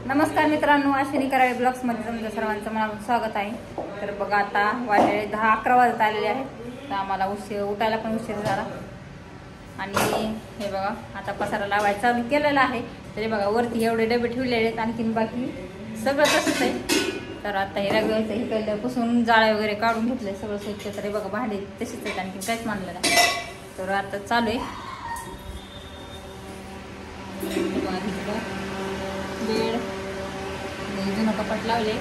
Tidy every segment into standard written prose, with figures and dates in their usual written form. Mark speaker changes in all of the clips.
Speaker 1: नमस्कार मित्रांनो, अश्विनी कराळे ब्लॉग्समध्ये तुमच्या सर्वांचं मनापासून स्वागत आहे. तर बघा आता वाजले 10-11 वाजत आलेले आहेत. तर आम्हाला उठायला पण उशीर झाला. आणि हे बघा आता पसारा लावायचा चालू केलेला आहे. तरी बघा वरती एवढे डबे ठेवलेले आहेत, आणखीन बाकी सगळं तसंच आहे. तर आता हे रगवायचं हे केलं, पुसून जाळे वगैरे काढून घेतले सगळं स्वच्छ. तरी बघा भांडे तसेच आहेत, आणखीन काहीच मानलं नाही. तर आता चालू आहे बेड जुनं कपाट लावले.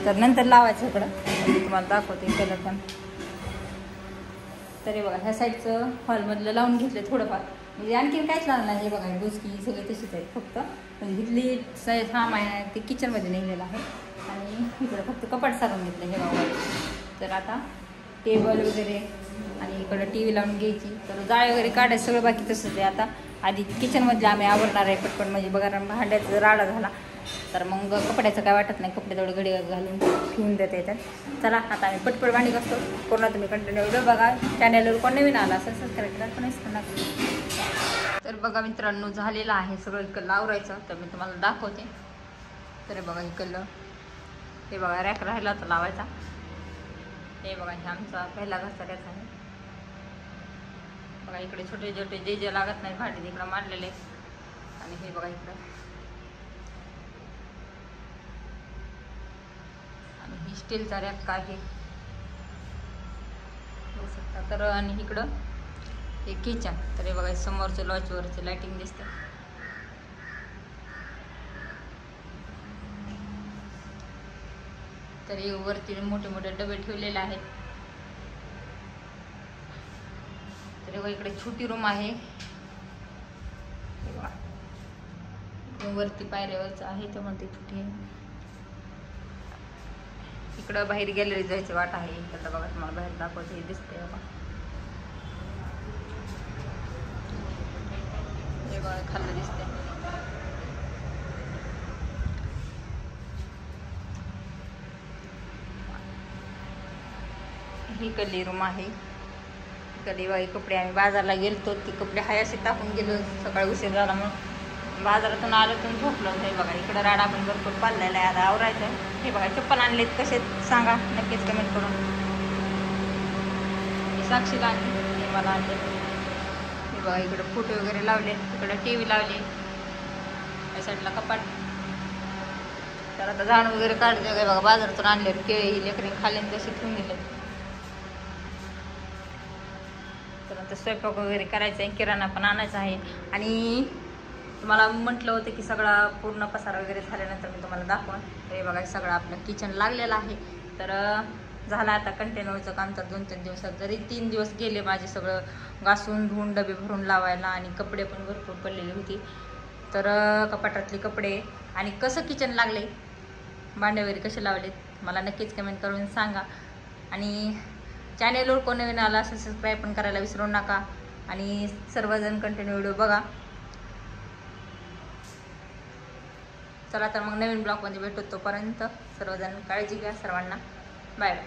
Speaker 1: तर नंतर लावायचं इकडं तुम्हाला दाखवते कलर पण. तरी बघा ह्या साईडचं हॉलमधलं लावून घेतलं थोडंफार, म्हणजे आणखीन काहीच लावलं नाही. हे बघा गोष्टी सगळे तशीच आहेत, फक्त म्हणजे इथली सामान आहे ते किचनमध्ये नेलेलं आहे. आणि इकडं फक्त कपाट सारून घेतलं हे बघा. तर आता टेबल वगैरे आणि इकडं टी व्ही लावून घ्यायची. तर जाळे वगैरे काढायचं सगळं बाकी तसंच आहे. आता आधी किचनमधले आम्ही आवडणार आहे पटपट, म्हणजे बघा भांड्याचा राडा झाला तर मग कपड्याचं काय वाटत नाही. कपडे तेवढे घडी घालून ठेवून देता येतात. चला आता आम्ही पटपट भांडी घासतो. पूर्ण तुम्ही कंटिन्यू व्हिडिओ बघा. चॅनलवर कोण नवीन आला असेल सबस्क्राईब करा, पण नका. तर बघा मित्रांनो झालेलं आहे सगळं. इकडलं आवरायचं तर मी तुम्हाला दाखवते. तर बघा इकडलं हे बघा रॅक राहिला होता लावायचा. हे बघा हे आमचा पहिला घरचा रॅक आहे. बघा इकडे छोटे छोटे जे लागत नाही भांडी तिकडं मांडलेले. आणि हे बघा इकडं आणि ही स्टीलचा रॅक आहे बघू शकता. तर आणि इकडं हे किचन. तर हे बघा समोरचं लॉजवरचं लाईटिंग दिसतं. तर हे वरती मोठे मोठे डबे ठेवलेले आहेत. तर इकडे छोटी रूम आहे. वरती पायऱ्यावरच आहे त्यामुळे ती छोटी आहे. इकडं बाहेर गॅलरी जायची वाट आहे. इकडं बघा तुम्हाला बाहेर दाखवते दिसते बघा. हे बघा खाल्लं दिसते. ही कल्ली रूम आहे. कधी बाई कपडे आम्ही बाजारला गेलतो, ते कपडे हाय असे टाकून गेलो. सकाळी उशीर झाला म्हणून बाजारातून आलो तर झोपलो. हे बघा इकडं राडा पण भरपूर पाडलेला आहे. आता आवरायचं. हे बघा चप्पल आणलेत कसे सांगा नक्कीच कमेंट करून. साक्षीला आणले, हे मला आणले. हे बघा इकडं फोटो वगैरे लावले. इकडं टी व्ही लावले. या साईडला कपाट. तर आता झाड वगैरे काढते. बघा बाजारातून आणले केळी लेकरी खाल्ले तसे ठेवून दिले. तर आता स्वयंपाक वगैरे करायचा आहे. किराणा पण आणायचा आहे. आणि तुम्हाला म्हटलं होतं की सगळा पूर्ण पसारा वगैरे झाल्यानंतर मी तुम्हाला दाखवून. हे बघा सगळं आपलं किचन लागलेलं आहे. तर झालं आता कंटेनरचं काम. तर 2-3 दिवसात जरी 3 दिवस गेले माझे सगळं घासून धुवून डबे भरून लावायला. आणि कपडे पण भरपूर पडलेली होती. तर कपाटातले कपडे आणि कसं किचन लागले, भांडे वगैरे कसे लावलेत मला नक्कीच कमेंट करून सांगा. आणि चॅनेलवर कोण नवीन आला असेल सबस्क्राईब पण करायला विसरू नका. आणि सर्वजण कंटिन्यू व्हिडिओ बघा. चला तर मग नवीन ब्लॉगमध्ये भेटू. तोपर्यंत सर्वजण काळजी घ्या. सर्वांना बाय बाय.